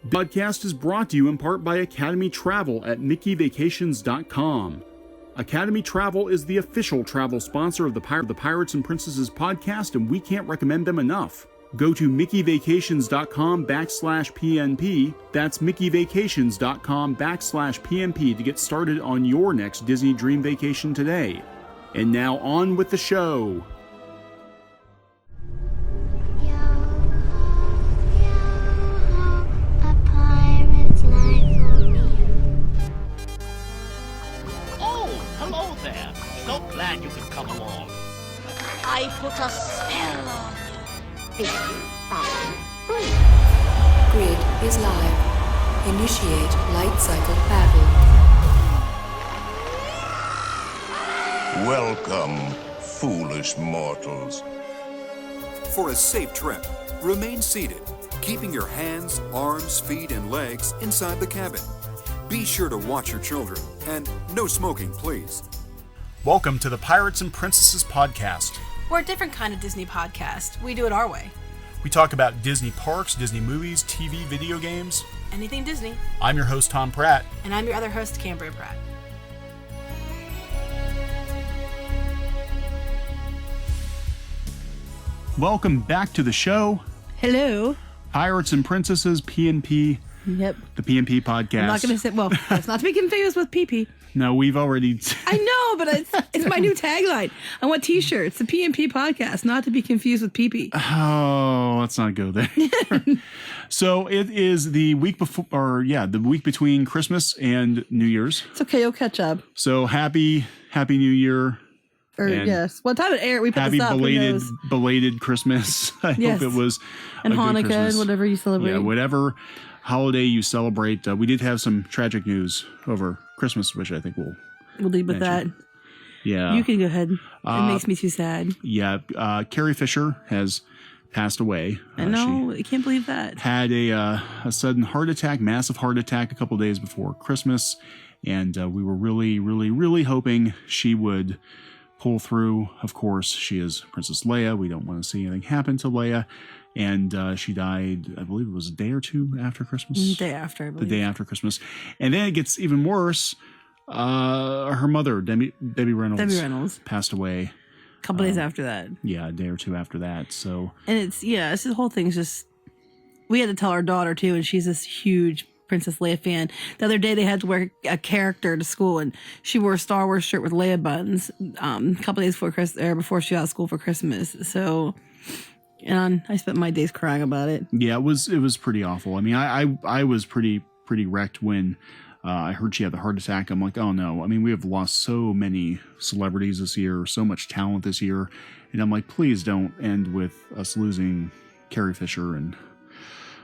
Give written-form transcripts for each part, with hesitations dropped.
The podcast is brought to you in part by Academy Travel at MickeyVacations.com. Academy Travel is the official travel sponsor of the Pirates and Princesses podcast, and we can't recommend them enough. Go to MickeyVacations.com/PNP. That's MickeyVacations.com/PNP to get started on your next Disney dream vacation today. And now on with the show. So glad you could come along. I put a spell on you. Grid is live. Initiate light cycle battle. Welcome, foolish mortals. For a safe trip, remain seated, keeping your hands, arms, feet, and legs inside the cabin. Be sure to watch your children, and no smoking, please. Welcome to the Pirates and Princesses podcast. We're a different kind of Disney podcast. We do it our way. We talk about Disney parks, Disney movies, TV, video games. Anything Disney. I'm your host, Thom Pratt. And I'm your other host, Carrie Pratt. Welcome back to the show. Hello. Pirates and Princesses, PNP. Yep. The PNP podcast. I'm not going to say, well, it's not to be confused with PP. No, we've already... I know, but it's my new tagline. I want t-shirts. The PNP podcast, not to be confused with PP. Oh, let's not go there. So it is the week before, the week between Christmas and New Year's. It's okay, you'll catch up. So happy New Year. Yes. What time it aired, we put this up. Happy belated Christmas. I hope it was and a Hanukkah good Christmas. And whatever you celebrate. Yeah, whatever holiday you celebrate. We did have some tragic news over Christmas, which I think we'll lead with that. Yeah. You can go ahead. It makes me too sad. Yeah. Carrie Fisher has passed away. I know. I can't believe that. Had a sudden heart attack, massive heart attack a couple days before Christmas. And we were really, really, really hoping she would pull through. Of course, she is Princess Leia. We don't want to see anything happen to Leia. And she died, I believe it was a day or two after Christmas. Day after, I believe. The day after Christmas. And then it gets even worse. Her mother, Debbie Reynolds, passed away. A couple days after that. Yeah, a day or two after that. So, and it's the whole thing's just, we had to tell our daughter too, and she's this huge Princess Leia fan. The other day they had to wear a character to school, and she wore a Star Wars shirt with Leia buttons. A couple days before she got out of school for Christmas. So, and I spent my days crying about it. Yeah, it was pretty awful. I mean, I was pretty wrecked when I heard she had the heart attack. I'm like, oh no. I mean, we have lost so many celebrities this year, so much talent this year. And I'm like, please don't end with us losing Carrie Fisher. And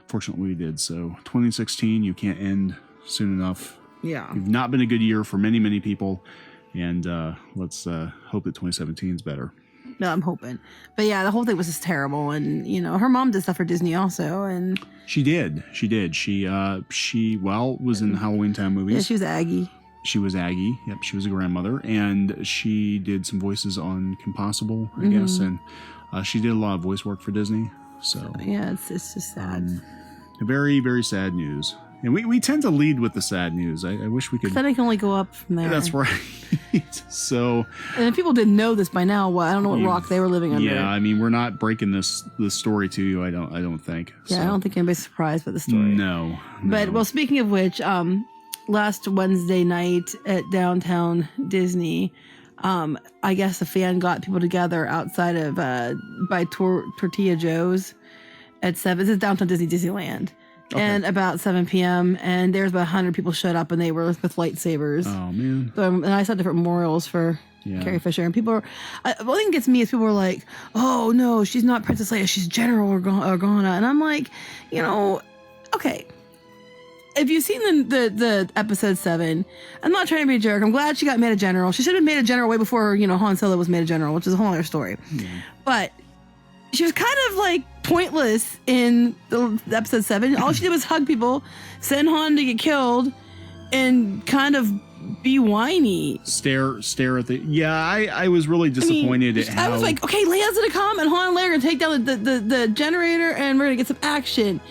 fortunately we did. So 2016, you can't end soon enough. Yeah. You've not been a good year for many, many people. And let's hope that 2017 is better. No, I'm hoping. But yeah, the whole thing was just terrible. And, her mom did stuff for Disney also. And She did. She was in the Halloween Town movies. Yeah, she was Aggie. Yep, she was a grandmother. And she did some voices on Kim Possible, I guess. And she did a lot of voice work for Disney. So yeah, it's just sad. Very, very sad news. And we tend to lead with the sad news. I wish we could. Then it can only go up from there. That's right. So. And if people didn't know this by now, well, I don't know what rock they were living under. Yeah, I mean, we're not breaking this story to you. I don't think. Yeah, so. I don't think anybody's surprised by the story. No. But well, speaking of which, last Wednesday night at downtown Disney, I guess a fan got people together outside of by Tortilla Joe's at 7. This is downtown Disneyland. Okay. And about 7 p.m. and there's about 100 people showed up, and they were with lightsabers. Oh man! So, and I saw different memorials for Carrie Fisher, and people. One thing that gets me is people were like, "Oh no, she's not Princess Leia, she's General Organa," and I'm like, okay. If you've seen the episode 7, I'm not trying to be a jerk. I'm glad she got made a general. She should have been made a general way before Han Solo was made a general, which is a whole other story. Yeah. But she was kind of like pointless in the episode 7. All she did was hug people, send Han to get killed, and kind of be whiny. Stare at the... Yeah, I was really disappointed at how... I was like, okay, Leia's gonna come, and Han and Leia are gonna take down the generator, and we're gonna get some action.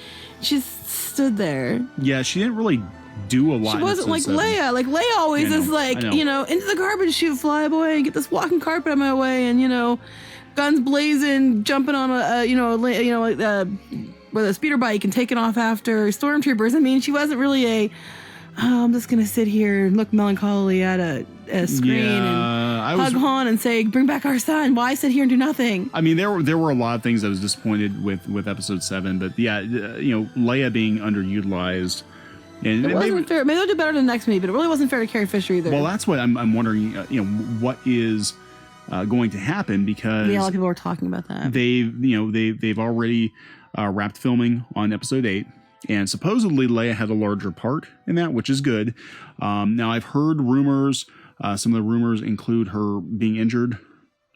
She's stood there. Yeah, she didn't really do a lot. She wasn't like Leia. Like Leia always is like, into the garbage chute, fly boy, and get this walking carpet on my way, and guns blazing, jumping on with a speeder bike and taking off after stormtroopers. I mean, she wasn't really I'm just gonna sit here and look melancholy at a screen and hug Han and say, "Bring back our son." Why sit here and do nothing? I mean, there were a lot of things I was disappointed with Episode 7, but yeah, Leia being underutilized. And it wasn't fair. Maybe they'll do better than the next movie, but it really wasn't fair to Carrie Fisher either. Well, that's what I'm wondering. What is going to happen, because a lot of people were talking about that. They've already wrapped filming on Episode 8. And supposedly Leia had a larger part in that, which is good. Now, I've heard rumors. Some of the rumors include her being injured,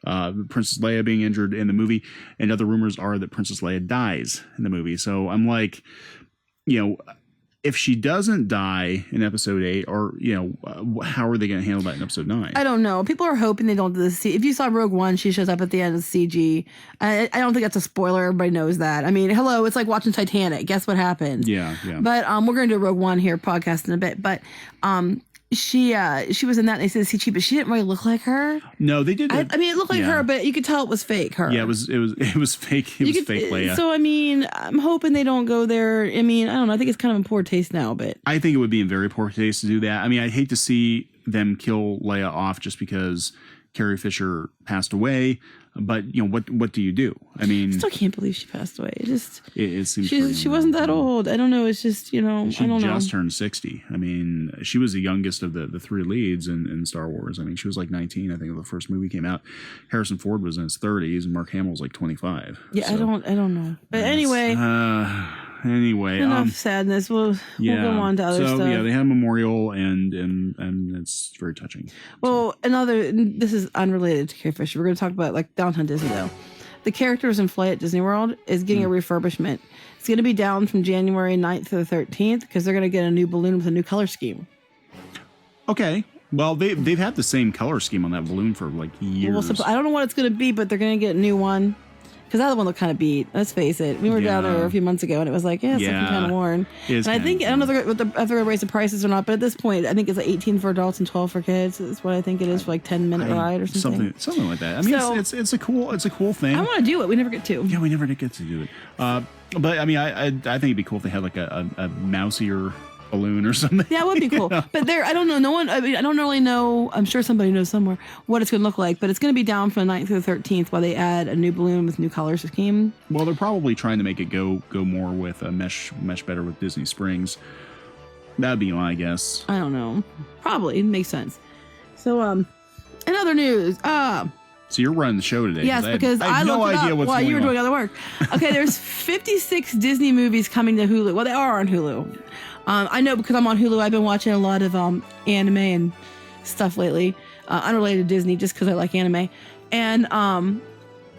Princess Leia being injured in the movie. And other rumors are that Princess Leia dies in the movie. So I'm like, if she doesn't die in Episode 8, or, how are they going to handle that in Episode 9? I don't know. People are hoping they don't do this. If you saw Rogue One, she shows up at the end of CG. I don't think that's a spoiler. Everybody knows that. I mean, hello, it's like watching Titanic. Guess what happens? Yeah. But we're going to do Rogue One here podcast in a bit. But she was in that, and they said CG, but she didn't really look like her. No, they didn't. I mean, it looked like her, but you could tell it was fake her. Yeah, it was fake. It was fake Leia. So I mean, I'm hoping they don't go there. I mean, I don't know. I think it's kind of in poor taste now, but I think it would be in very poor taste to do that. I mean, I'd hate to see them kill Leia off just because Carrie Fisher passed away. But what do you do? I mean, I still can't believe she passed away. It seems she wasn't that old. I don't know. It's just she I don't know. Just turned 60. I mean, she was the youngest of the three leads in Star Wars. I mean, she was like 19. I think when the first movie came out. Harrison Ford was in his 30s, and Mark Hamill was like 25. Yeah, so, I don't know. But anyway. Enough sadness. We'll go on to other stuff. So yeah, they had a memorial, and it's very touching. Well, this is unrelated to Carrie Fisher. We're going to talk about like Downtown Disney though. The characters in Flight at Disney World is getting a refurbishment. It's going to be down from January 9th to the 13th because they're going to get a new balloon with a new color scheme. Okay. Well, they've had the same color scheme on that balloon for like years. Well, I don't know what it's going to be, but they're going to get a new one. Because that other one looked kind of beat. Let's face it. We were down there a few months ago, and it was like, it's looking kind of worn. And I think, I don't know if they're going to raise the prices or not, but at this point, I think it's like 18 for adults and 12 for kids. That's what I think it is for like 10-minute ride or something. Something like that. I mean, it's a cool thing. I want to do it. We never get to. Yeah, we never did get to do it. But I mean, I think it'd be cool if they had like a mousier balloon or something. Yeah, it would be cool. But I don't know. No one. I mean, I don't really know. I'm sure somebody knows somewhere what it's going to look like. But it's going to be down from the 9th through the 13th while they add a new balloon with new color scheme. Well, they're probably trying to make it go more with a mesh better with Disney Springs. That'd be my guess. I don't know. Probably it makes sense. So in other news, so you're running the show today. Yes, because I have no idea what's going on. While you were doing other work. Okay, there's 56 Disney movies coming to Hulu. Well, they are on Hulu. I know because I'm on Hulu. I've been watching a lot of anime and stuff lately, unrelated to Disney, just because I like anime. And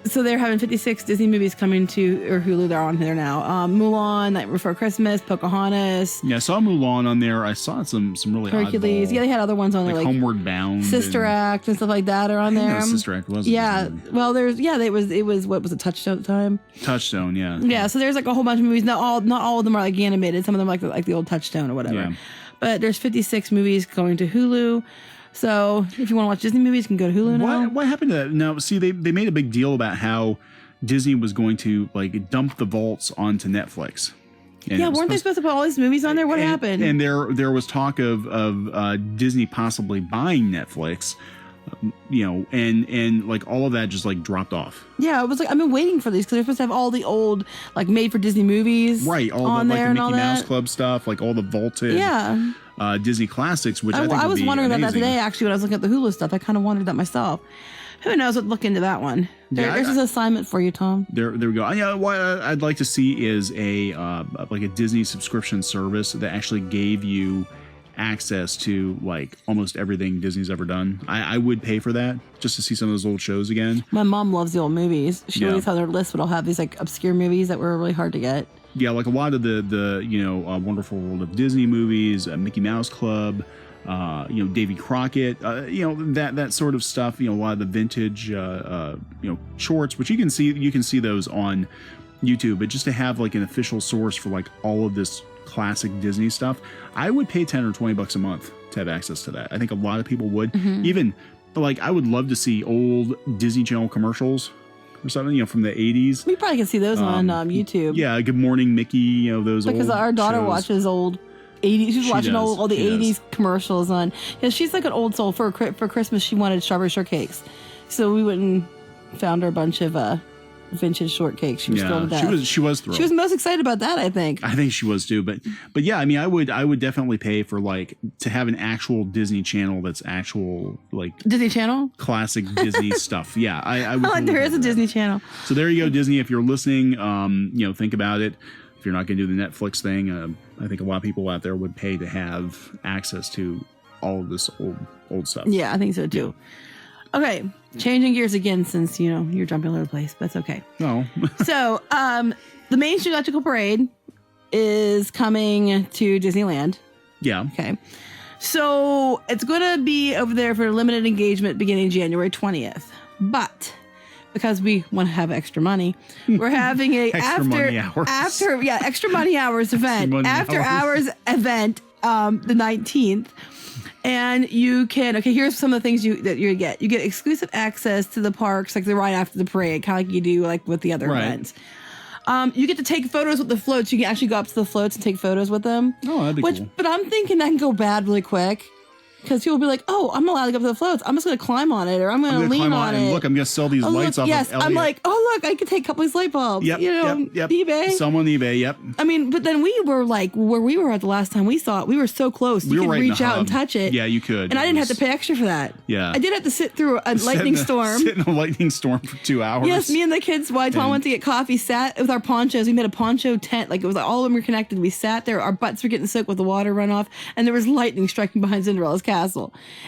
so they're having 56 Disney movies coming to Hulu. They're on there now. Mulan, Night Before Christmas, Pocahontas. Yeah, I saw Mulan on there. I saw some really Hercules. oddball, yeah, they had other ones on there like Homeward Bound, Sister Act and stuff like that are on there. Sister Act was. Yeah, well, it was what was it, Touchstone at the time? Touchstone, yeah. Yeah, so there's like a whole bunch of movies. Not all of them are like animated. Some of them are like the old Touchstone or whatever. Yeah. But there's 56 movies going to Hulu. So if you want to watch Disney movies, you can go to Hulu now. What happened to that? No, see, they made a big deal about how Disney was going to like dump the vaults onto Netflix. And yeah, weren't they supposed to put all these movies on there? What happened? And there was talk of Disney possibly buying Netflix, and like all of that just like dropped off. Yeah, it was like I've been waiting for these because they're supposed to have all the old like made for Disney movies, right? All on the there like the and Mickey all Mouse that. Club stuff, like all the vaulted. Yeah. Disney classics, which I think I was would be wondering amazing. about that today, actually, when I was looking at the Hulu stuff. I kind of wondered that myself. Who knows? What look into that one. There's an assignment for you, Tom. There we go. Yeah, what I'd like to see is a like a Disney subscription service that actually gave you access to like almost everything Disney's ever done. I would pay for that just to see some of those old shows again. My mom loves the old movies. She always had her list, but I'll have these like obscure movies that were really hard to get. Yeah, like a lot of the Wonderful World of Disney movies, Mickey Mouse Club, Davy Crockett, that sort of stuff. A lot of the vintage, shorts, which you can see those on YouTube. But just to have like an official source for like all of this classic Disney stuff, I would pay $10 or $20 a month to have access to that. I think a lot of people would. Even like I would love to see old Disney Channel commercials or something, you know, from the 80s. We probably can see those on YouTube. Yeah, Good Morning Mickey, you know, those because old our daughter shows. watches old 80s. She's watching does. all the She 80s does. commercials on. Yeah, she's like an old soul. For Christmas, she wanted strawberry shortcakes, so we went and found her a bunch of vintage shortcakes. She was thrilled with that. She was thrilled. She was most excited about that, I think. I think she was too, but yeah, I mean, I would definitely pay for like to have an actual Disney Channel that's actual like Disney Channel? classic Disney stuff. Yeah, I would. Oh, totally there pay is a for that. Disney Channel. So there you go, Disney. If you're listening, you know, think about it. If you're not going to do the Netflix thing, I think a lot of people out there would pay to have access to all of this old stuff. Yeah, I think so too. Okay, changing gears again since, you know, you're jumping all over the place, but it's okay. No. So, the Main Street Electrical Parade is coming to Disneyland. Yeah. Okay. So, it's going to be over there for a limited engagement beginning January 20th. But because we want to have extra money, we're having a Extra money hours. extra money hours event. money After hours. hours event the 19th. And you can, okay, here's some of the things that you get. You get exclusive access to the parks, like right after the parade, kind of like you do like with the other Right. events. You get to take photos with the floats. You can actually go up to the floats and take photos with them. Oh, that'd be cool. But I'm thinking that can go bad really quick. Because people will be like, oh, I'm allowed to go up to the floats. I'm just going to climb on it, or I'm going to lean climb on it. and look, I'm going to sell these Oh, lights look, off yes, of Elliot. I'm like, oh, look, I could take a couple of these light bulbs. Yep, you know, yep. eBay. Someone eBay, yep. I mean, but then we were like, where we were at the last time we saw it, we were so close. We You were could right in reach the out and hub. touch it. Yeah, you could. And I It didn't have was- to pay extra for that. Yeah. I did have to sit through a lightning storm. Sit in a lightning storm for 2 hours. Yes, me and the kids, while Tom went to get coffee, sat with our ponchos. We made a poncho tent. Like, it was like all of them were connected. We sat there. Our butts were getting soaked with the water runoff. And there was lightning striking behind Cinderella's castle.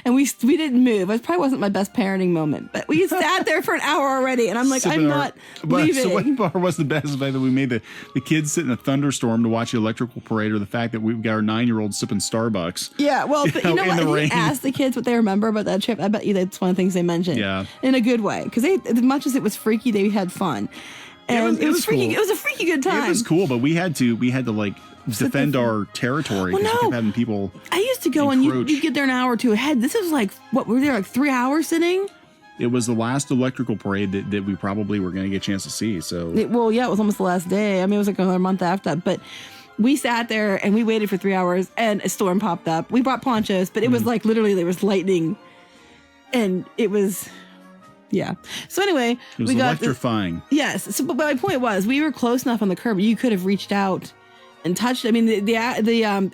And we didn't move. It probably wasn't my best parenting moment. But we sat there for an hour already. And I'm like, Sipping I'm our- not But- leaving. So what part was the best? The fact that we made the kids sit in a thunderstorm to watch the electrical parade, or the fact that we've got our 9-year-old sipping Starbucks. Yeah, well, but you know in what? the If rain. you ask the kids what they remember about that trip, I bet you that's one of the things they mentioned. Yeah. In a good way. Because as much as it was freaky, they had fun. And it was freaky. cool. It was a freaky good time. It was cool, but we had to like defend our territory because we no. kept having people. I used to go and encroach. you get there an hour or two ahead. This was like, what, we were there like 3 hours sitting? It was the last electrical parade that we probably were going to get a chance to see. So It was almost the last day. I mean, it was like another month after that. But we sat there and we waited for 3 hours and a storm popped up. We brought ponchos, but it was like literally there was lightning and it was, yeah. So anyway, it was we got this, electrifying. yes. So, but my point was, we were close enough on the curb. You could have reached out and touched. I mean, the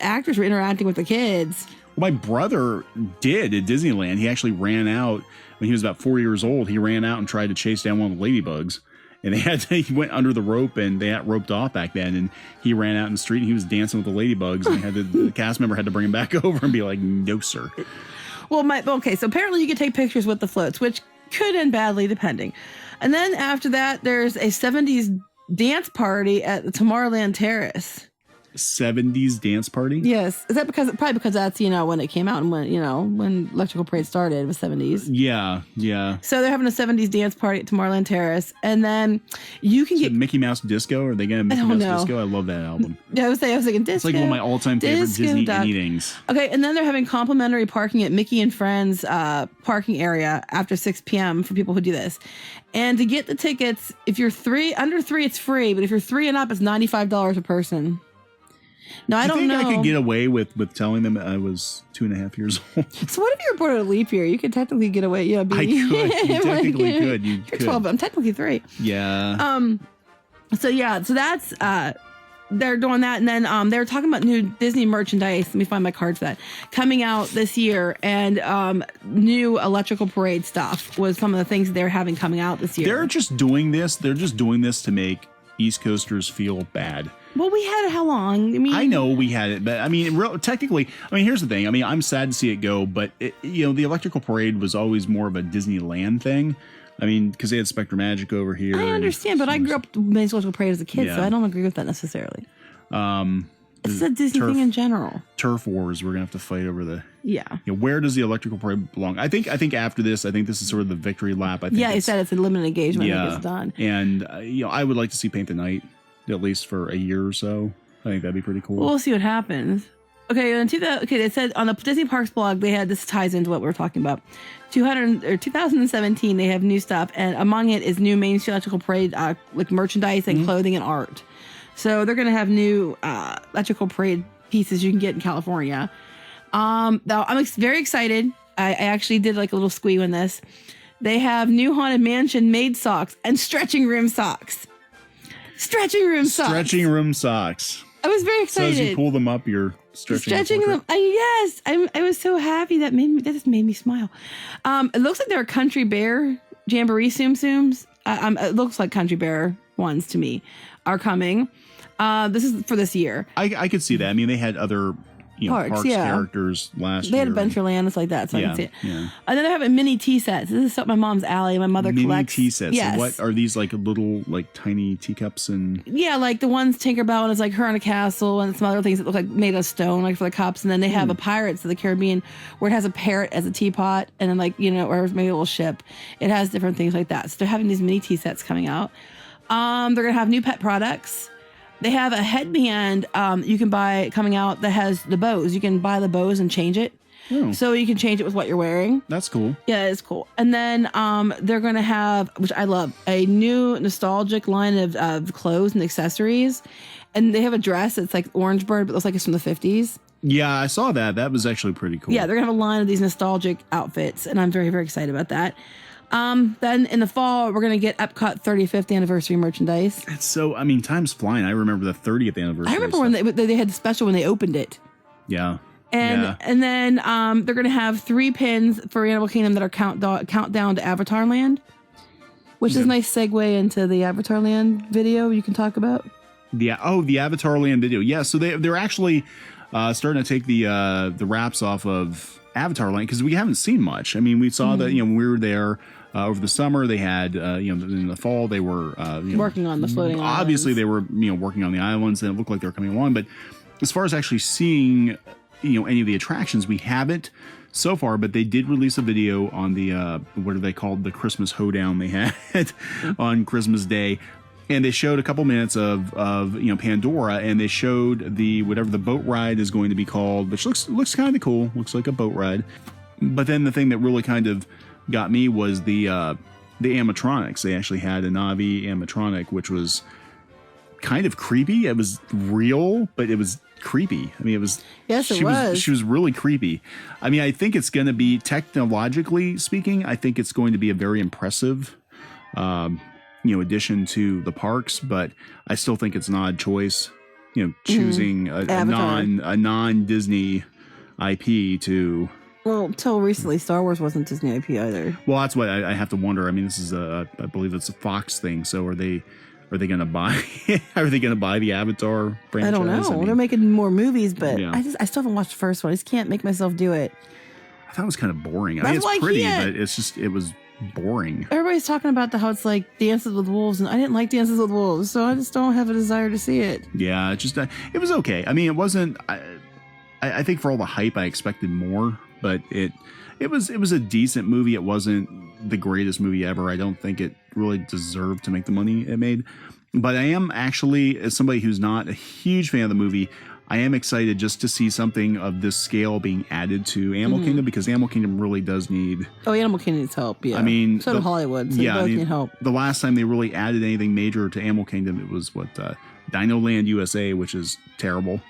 actors were interacting with the kids. My brother did at Disneyland. He actually ran out when he was about 4 years old. He ran out and tried to chase down one of the ladybugs. And he went under the rope, and they had roped off back then. And he ran out in the street, and he was dancing with the ladybugs. And the cast member had to bring him back over and be like, "No, sir." Well, okay, so apparently you can take pictures with the floats, which could end badly depending. And then after that, there's a 70s dance party at the Tomorrowland Terrace. 70s dance party. Yes. Is that probably because that's, when it came out and when Electrical Parade started, it was 70s. Yeah. So they're having a 70s dance party at Tomorrowland Terrace. And then you can get Mickey Mouse Disco. Are they going to Mickey Mouse know. Disco? I love that album. I was thinking disco. It's like one of my all-time favorite Disco Disney duck. anythings. Okay, and then they're having complimentary parking at Mickey and Friends parking area after 6 p.m. for people who do this. And to get the tickets, if you're under 3, it's free. But if you're 3 and up, it's $95 a person. Now, I don't know. I could get away with telling them I was 2.5 years old. So what if you're born in a leap year? You could technically get away. Yeah, I could. You technically could. You You're could. 12, but I'm technically 3. Yeah. So that's they're doing that, and then they're talking about new Disney merchandise. Let me find my card for that coming out this year, and new Electrical Parade stuff was some of the things they're having coming out this year. They're just doing this. They're just doing this to make East Coasters feel bad. Well, we had it how long? I mean, I know we had it, but I mean, technically, here's the thing. I mean, I'm sad to see it go, but the Electrical Parade was always more of a Disneyland thing. I mean, because they had Spectre Magic over here. I understand, but I grew up with Electrical Parade as a kid, Yeah. so I don't agree with that necessarily. It's a Disney thing in general. Turf wars. We're gonna have to fight over the. Yeah. Where does the Electrical Parade belong? I think after this, I think this is sort of the victory lap. I think. Yeah, he said it's a limited engagement. I Yeah, think it's done. and I would like to see Paint the Night at least for a year or so. I think that'd be pretty cool. We'll see what happens. Okay, they said on the Disney Parks blog, this ties into what we're talking about. 2017, they have new stuff, and among it is new Main Street Electrical Parade like merchandise and clothing and art. So they're going to have new Electrical Parade pieces you can get in California. Now I'm very excited. I actually did like a little squee on this. They have new Haunted Mansion maid socks and stretching room socks. Stretching room socks. I was very excited. So as you pull them up, you're stretching them. Yes, I was so happy. That just made me smile. It looks like they're Country Bear Jamboree Tsum Tsums. It looks like Country Bear ones to me are coming. This is for this year. I could see that. I mean, they had other parks characters last year. They had Adventureland, it's like that, so I can see it. Yeah. And then they're having mini tea sets. This is something my mom's alley. My mother collects. Mini tea sets. Yes. So what are these, like little, like tiny teacups and? Yeah, like the ones Tinkerbell and it's like her on a castle and some other things that look like made of stone, like for the cups. And then they have a Pirates of the Caribbean where it has a parrot as a teapot and then like or maybe a little ship. It has different things like that. So they're having these mini tea sets coming out. They're gonna have new pet products. They have a headband you can buy coming out that has the bows. You can buy the bows and change it. Oh. So you can change it with what you're wearing. That's cool. Yeah, it's cool. And then they're going to have, which I love, a new nostalgic line of clothes and accessories. And they have a dress that's like Orange Bird, but looks like it's from the 50s. Yeah, I saw that. That was actually pretty cool. Yeah, they're going to have a line of these nostalgic outfits. And I'm very, very excited about that. Then in the fall, we're going to get Epcot 35th anniversary merchandise. It's so, I mean, time's flying. I remember the 30th anniversary. I remember when they had the special when they opened it. Yeah. And then they're going to have 3 pins for Animal Kingdom that are countdown to Avatar Land, which is a nice segue into the Avatar Land video you can talk about. The Avatar Land video. Yeah, so they're actually starting to take the wraps off of Avatar Land because we haven't seen much. I mean, we saw that when we were there over the summer. They had in the fall they were working on the floating islands. Obviously, they were working on the islands and it looked like they were coming along. But as far as actually seeing any of the attractions, we haven't so far. But they did release a video on the what are they called, the Christmas hoedown they had on Christmas Day. And they showed a couple minutes of Pandora, and they showed whatever the boat ride is going to be called, which looks kind of cool. Looks like a boat ride. But then the thing that really kind of got me was the animatronics. They actually had a Na'vi animatronic, which was kind of creepy. It was real, but it was creepy. I mean, it was. Yes, it was. She was really creepy. I mean, I think it's going to be, technologically speaking, I think it's going to be a very impressive addition to the parks, but I still think it's an odd choice, choosing a non-Disney IP to. Well, until recently, Star Wars wasn't Disney IP either. Well, that's what I have to wonder. I mean, this is I believe it's a Fox thing. So are they going to buy? Are they going to buy the Avatar franchise? I don't know. I mean, they're making more movies, but I still haven't watched the first one. I just can't make myself do it. I thought it was kind of boring. I mean, it's pretty, but it was boring. Everybody's talking about how it's like Dances with Wolves, and I didn't like Dances with Wolves, so I just don't have a desire to see it. Yeah, it was okay. I mean, it wasn't. I think for all the hype, I expected more, but it was a decent movie. It wasn't the greatest movie ever. I don't think it really deserved to make the money it made. But I am actually, as somebody who's not a huge fan of the movie, I am excited just to see something of this scale being added to Animal Kingdom, because Animal Kingdom really does need. Oh, Animal Kingdom needs help. Yeah, I mean, so did Hollywood. So they both need help. The last time they really added anything major to Animal Kingdom, it was Dino Land USA, which is terrible.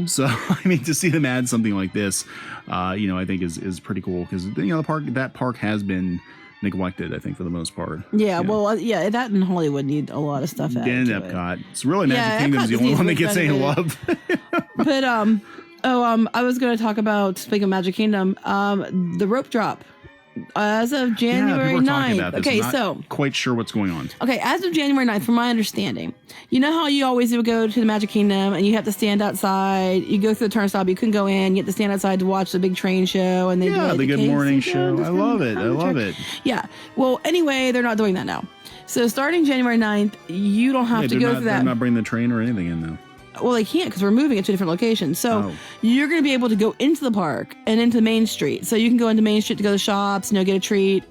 So I mean, to see them add something like this, I think is pretty cool, because that park has been neglected, I think, for the most part. Yeah, that and Hollywood need a lot of stuff added. And Epcot. It's really Magic Kingdom's the only one that gets any love. But I was going to talk about, speaking of Magic Kingdom, the rope drop. As of January 9th. Okay, so quite sure what's going on. Okay, as of January 9th, from my understanding, you know how you always would go to the Magic Kingdom and you have to stand outside. You go through the turnstile, but you couldn't go in. You have to stand outside to watch the big train show, and they do the Good Morning show. I love it. I love it. Yeah. Well, anyway, they're not doing that now. So starting January 9th, you don't have to go through that. They're not bringing the train or anything in now. Well, they can't, because we're moving it to a different location. So you're going to be able to go into the park and into Main Street. So you can go into Main Street to go to the shops, get a treat,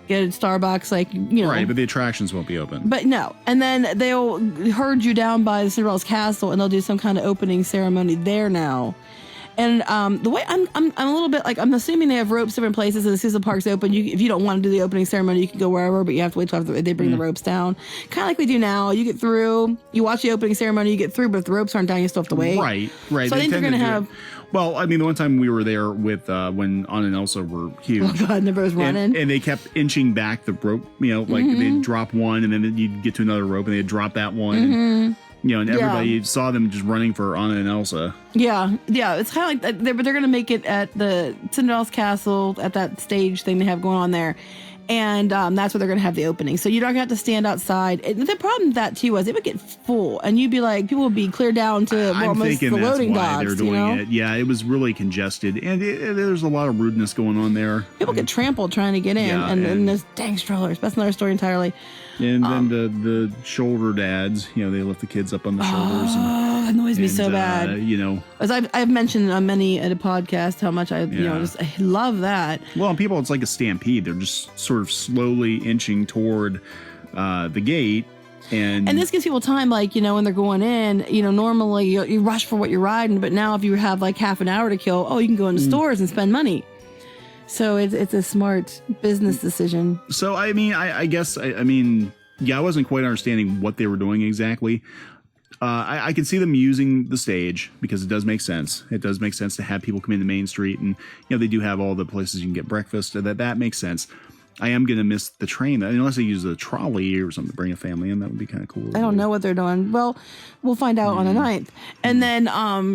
get a Starbucks, like, you know. Right, but the attractions won't be open. But no. And then they'll herd you down by the Cinderella's castle, and they'll do some kind of opening ceremony there now. And the way I'm a little bit like, I'm assuming they have ropes different places, and as soon as the park's open, if you don't want to do the opening ceremony, you can go wherever, but you have to wait till after they bring the ropes down. Kind of like we do now. You get through, you watch the opening ceremony, you get through, but if the ropes aren't down, you still have to wait. Right. So I think they're going to have... Well, I mean, the one time we were there with when Anna and Elsa were huge. Oh, God, never was running. And they kept inching back the rope, you know, like they'd drop one, and then you'd get to another rope, and they'd drop that one. And, you know, and everybody saw them just running for Anna and Elsa. Yeah. It's kind of like that, but they're going to make it at the Cinderella's castle at that stage thing they have going on there. And that's where they're going to have the opening. So you don't have to stand outside. And the problem with that, too, was it would get full. And you'd be like, people would be cleared down to almost the loading docks. They're doing it. Yeah, it was really congested. And there's a lot of rudeness going on there. People get trampled trying to get in. Yeah, and those dang strollers. That's another story entirely. And then the shoulder dads, you know, they lift the kids up on the shoulders. It annoys me so bad. You know, as I've mentioned on many at a podcast how much I love that. Well, and people, it's like a stampede. They're just sort of slowly inching toward the gate. And this gives people time, like, you know, when they're going in, you know, normally you rush for what you're riding, but now if you have like half an hour to kill, you can go into stores and spend money. So it's a smart business decision. So, I mean, I guess, I mean, I wasn't quite understanding what they were doing exactly. I could see them using the stage because it does make sense. It does make sense to have people come into Main Street, and, you know, they do have all the places you can get breakfast. That makes sense. I am going to miss the train, unless they use a trolley or something to bring a family in. That would be kind of cool. I don't know what they're doing. Well, we'll find out on the 9th. And then,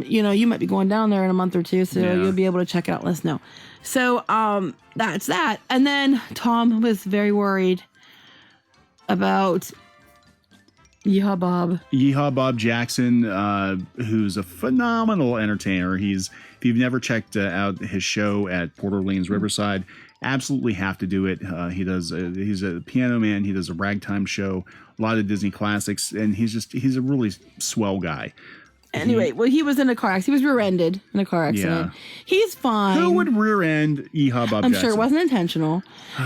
you know, you might be going down there in a month or two, so you'll be able to check it out and let us know. So that's that. And then Tom was very worried about Yeehaw Bob Jackson, who's a phenomenal entertainer. If you've never checked out his show at Port Orleans Riverside, absolutely have to do it. He's a piano man. He does a ragtime show, a lot of Disney classics, and he's a really swell guy. Anyway, he was in a car accident. He was rear-ended in a car accident. Yeah. He's fine. Who would rear-end Yeehaw Bob Jackson? I'm sure it wasn't intentional.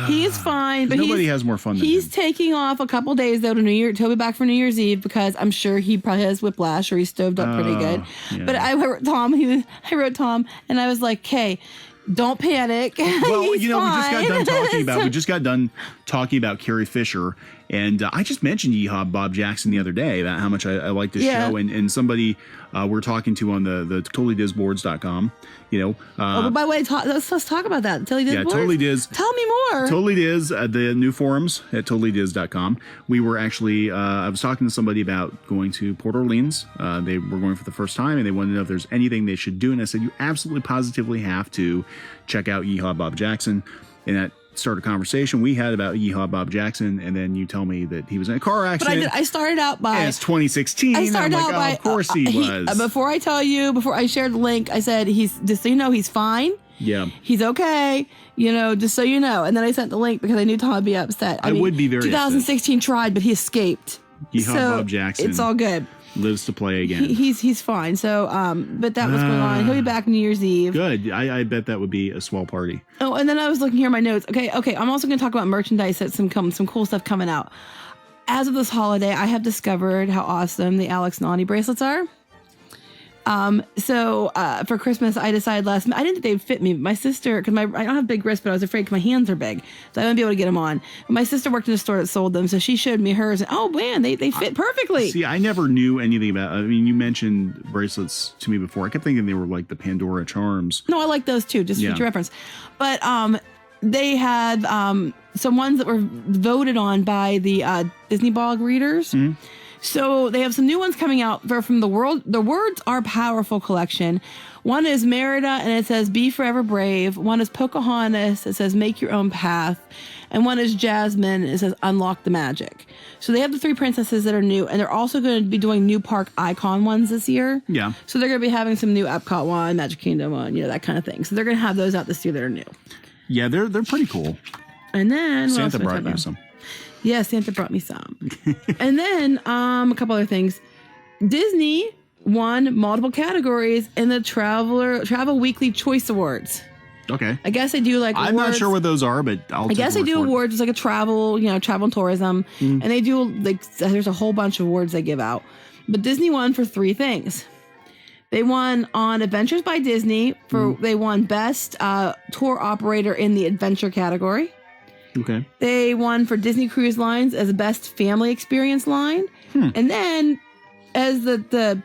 He's fine. But nobody has more fun than him. He's taking off a couple days, though, to New Year. He'll be back for New Year's Eve because I'm sure he probably has whiplash or he's stoved up pretty good. Yeah. But I wrote Tom, and I was like, "Okay, don't panic." Well, you know, fine. we just got done talking about Carrie Fisher, and I just mentioned Yeehaw Bob Jackson the other day about how much I like this show, and somebody we're talking to on the TotallyDizBoards.com, you know. But by the way, let's talk about that. Totally Diz Boards? Totally Diz. Tell me more. Totally Diz, the new forums at TotallyDiz.com. We were actually, I was talking to somebody about going to Port Orleans. They were going for the first time, and they wanted to know if there's anything they should do. And I said, you absolutely positively have to check out Yeehaw Bob Jackson. And that started a conversation we had about Yeehaw Bob Jackson, and then you tell me that he was in a car accident. But I started out by... And it's 2016. Of course he was. Before I shared the link, I said, just so you know, he's fine. Yeah. He's okay, you know, just so you know. And then I sent the link because I knew Tom would be upset. I mean, would be very 2016 upset. Tried, but he escaped. Yeehaw Bob Jackson. It's all good. Lives to play again. He's fine. So, but that was going on. He'll be back New Year's Eve. Good. I bet that would be a swell party. Oh, and then I was looking here at my notes. Okay. I'm also going to talk about merchandise that's some cool stuff coming out. As of this holiday, I have discovered how awesome the Alex Nani bracelets are. So for Christmas, I decided I didn't think they'd fit me, but my sister, because I don't have big wrists, but I was afraid because my hands are big, so I wouldn't be able to get them on. But my sister worked in a store that sold them, so she showed me hers, and oh man, they fit perfectly. See, I never knew anything about, I mean, you mentioned bracelets to me before. I kept thinking they were like the Pandora charms. No, I like those too, just for reference. But they had some ones that were voted on by the Disney blog readers. Mm-hmm. So they have some new ones coming out from the Words Are Powerful collection. One is Merida, and it says Be Forever Brave. One is Pocahontas, it says Make Your Own Path. And one is Jasmine, and it says Unlock the Magic. So they have the three princesses that are new, and they're also going to be doing new park icon ones this year. Yeah. So they're going to be having some new Epcot one, Magic Kingdom one, that kind of thing. So they're going to have those out this year that are new. Yeah, they're pretty cool. And then Santa brought you some. Yeah, Santa brought me some. And then a couple other things. Disney won multiple categories in the Travel Weekly Choice Awards. Okay. I guess they do like I'm awards. not sure what those are, but I guess they do awards. It's like a travel and tourism. And they do there's a whole bunch of awards they give out. But Disney won for 3 things. They won on Adventures by Disney they won best tour operator in the adventure category. Okay. They won for Disney Cruise Lines as the best family experience line. And then as the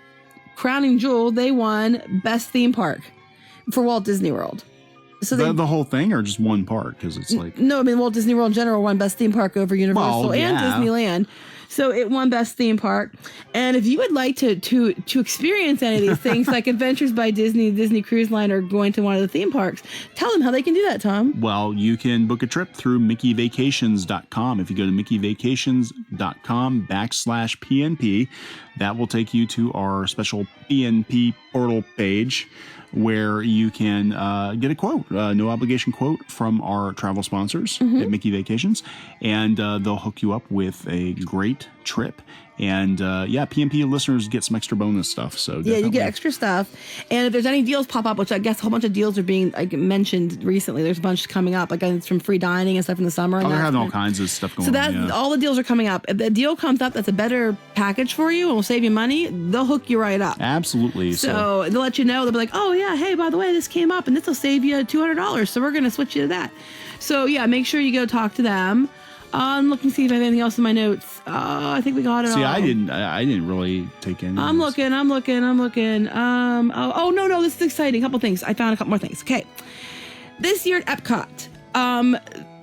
crowning jewel, they won best theme park for Walt Disney World. So the whole thing or just one park? Because it's like... No, I mean, Walt Disney World in general won best theme park over Universal and Disneyland. So it won best theme park. And if you would like to experience any of these things, like Adventures by Disney, Disney Cruise Line, or going to one of the theme parks, tell them how they can do that, Tom. Well, you can book a trip through mickeyvacations.com. If you go to mickeyvacations.com/PNP, that will take you to our special PNP portal page, where you can get a quote, no obligation quote from our travel sponsors at Mickey Vacations, and they'll hook you up with a great trip. And PNP listeners get some extra bonus stuff. So yeah, you get extra stuff. And if there's any deals pop up, which I guess a whole bunch of deals are being mentioned recently. There's a bunch coming up, like it's from free dining and stuff in the summer. They're having all kinds of stuff going on. So all the deals are coming up. If the deal comes up that's a better package for you and will save you money, they'll hook you right up. Absolutely. So they'll let you know. They'll be like, oh yeah, hey, by the way, this came up and this will save you $200. So we're going to switch you to that. So yeah, make sure you go talk to them. I'm looking to see if I have anything else in my notes. I think we got it all. See, I didn't really take any. I'm looking. No, this is exciting. A couple things. I found a couple more things. Okay. This year at Epcot,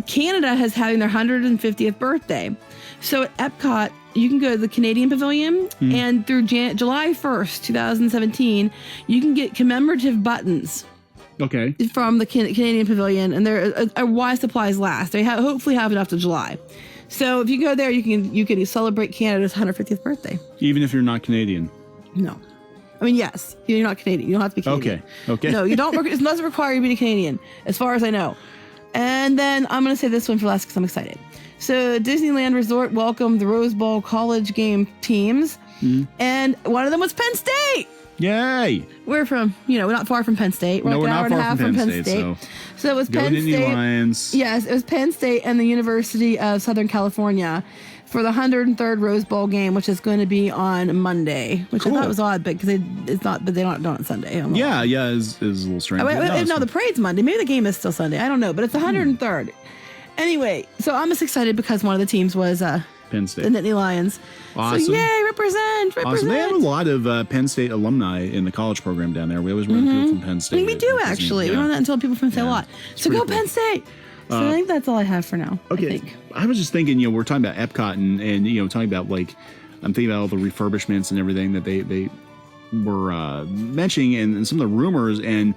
Canada is having their 150th birthday. So at Epcot, you can go to the Canadian Pavilion, and through July 1st, 2017, you can get commemorative buttons. Okay. From the Canadian Pavilion, and they're why supplies last. They hopefully have enough to July. So if you go there, you can celebrate Canada's 150th birthday. Even if you're not Canadian. No. I mean, yes, you're not Canadian. You don't have to be Canadian. Okay. No, you don't. It doesn't require you to be Canadian, as far as I know. And then I'm going to say this one for last because I'm excited. So Disneyland Resort welcomed the Rose Bowl college game teams, and one of them was Penn State. Yay! We're from, we're not far from Penn State. We're like an hour and a half from Penn State. So it was Penn State. Lions. Yes, it was Penn State and the University of Southern California for the 103rd Rose Bowl game, which is going to be on Monday, which I thought was odd, but it's not. But they don't do it on Sunday. Yeah, it's a little strange. No, the parade's Monday. Maybe the game is still Sunday. I don't know, but it's the 103rd. Anyway, so I'm just excited because one of the teams was Penn State. The Nittany Lions. Awesome. So yay, represent. Awesome. They have a lot of Penn State alumni in the college program down there. We always run people from Penn State. We do, actually. We run that until people from Penn State a lot. So go cool. Penn State. So I think that's all I have for now. Okay. I was just thinking, we're talking about Epcot and talking about I'm thinking about all the refurbishments and everything that they were mentioning and some of the rumors. And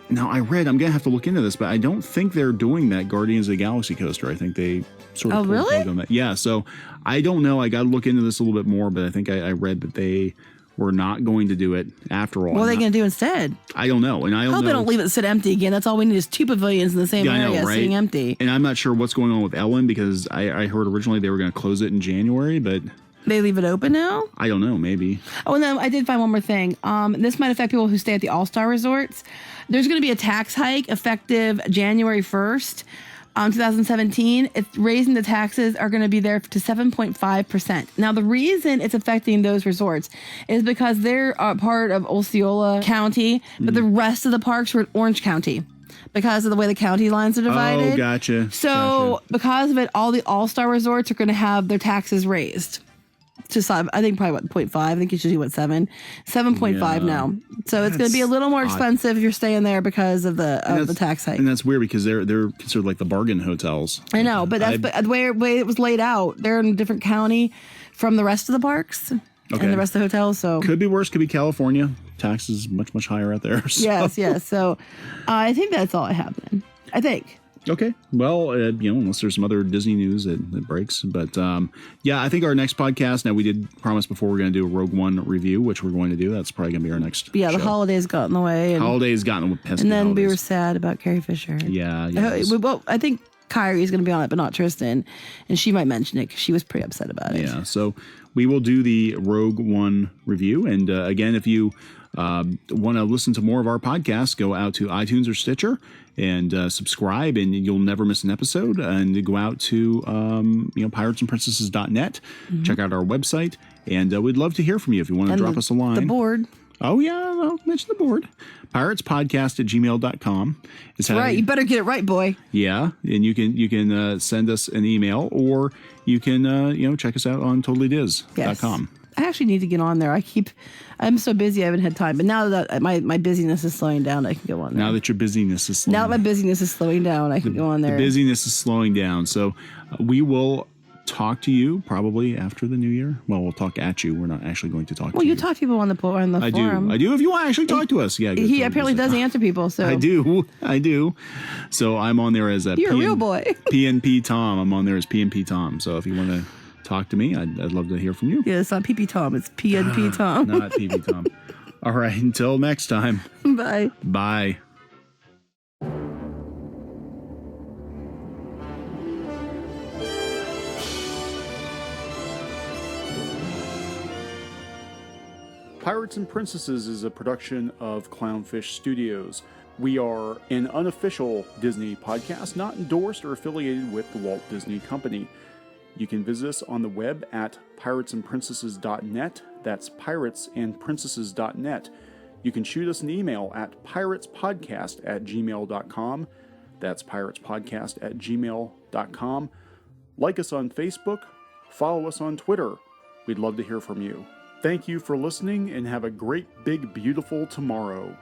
now I'm going to have to look into this, but I don't think they're doing that Guardians of the Galaxy coaster. I think they sort of pulled the plug on that. Yeah. So I don't know. I got to look into this a little bit more, but I think I read that they were not going to do it after all. What are they going to do instead? I don't know. And I hope they don't leave it sit empty again. That's all we need is 2 pavilions in the same area sitting empty. And I'm not sure what's going on with Ellen because I heard originally they were going to close it in January, but they leave it open now? I don't know. Maybe. Oh, and then I did find one more thing. This might affect people who stay at the All-Star resorts. There's going to be a tax hike effective January 1st. 2017, it's raising the taxes are going to be there to 7.5%. Now, the reason it's affecting those resorts is because they're part of Osceola County, but the rest of the parks are in Orange County because of the way the county lines are divided. Oh, gotcha. So because of it, all the All-Star resorts are going to have their taxes raised. Just, I think probably 0.5. I think it's usually 7.5 now. So it's going to be a little more expensive if you're staying there because of the tax hike. And that's weird because they're considered like the bargain hotels. I know, but that's the way it was laid out. They're in a different county from the rest of the parks and the rest of the hotels. So could be worse. Could be California. Taxes much higher out there. So. Yes. So I think that's all I have then. I think. Okay. Well, unless there's some other Disney news that breaks. But, I think our next podcast, now we did promise before we're going to do a Rogue One review, which we're going to do. That's probably going to be our next show. The holidays got in the way. Holidays got in the way. And then we were sad about Carrie Fisher. Yeah. Well, I think Kyrie's going to be on it, but not Tristan. And she might mention it because she was pretty upset about it. Yeah. So we will do the Rogue One review. And again, if you want to listen to more of our podcasts, go out to iTunes or Stitcher and subscribe, and you'll never miss an episode. And go out to piratesandprincesses.net, check out our website, and we'd love to hear from you if you want to drop us a line. The board. Oh, yeah, I'll mention the board. piratespodcast@gmail.com. That's right. You better get it right, boy. Yeah, and you can send us an email, or you can check us out on totallydiz.com. I actually need to get on there. I'm so busy I haven't had time. But now that my busyness is slowing down, I can go on there. Now that your busyness is slowing down. Now that my busyness is slowing down, I can go on there. The busyness is slowing down. So we will talk to you probably after the new year. Well, we'll talk at you. We're not actually going to talk to you. Well, you talk to people on the forum. I do. If you want to actually talk to us. Yeah. He apparently does answer people. So I do. So I'm on there as You're a real boy. PNP Thom. I'm on there as PNP Thom. So if you want to talk to me, I'd love to hear from you. Yeah, it's not PP Tom. It's PNP Thom. Not PP Thom. All right. Until next time. Bye. Bye. Pirates and Princesses is a production of Clownfish Studios. We are an unofficial Disney podcast, not endorsed or affiliated with the Walt Disney Company. You can visit us on the web at piratesandprincesses.net. That's piratesandprincesses.net. You can shoot us an email at piratespodcast@gmail.com. That's piratespodcast@gmail.com. Like us on Facebook. Follow us on Twitter. We'd love to hear from you. Thank you for listening, and have a great, big, beautiful tomorrow.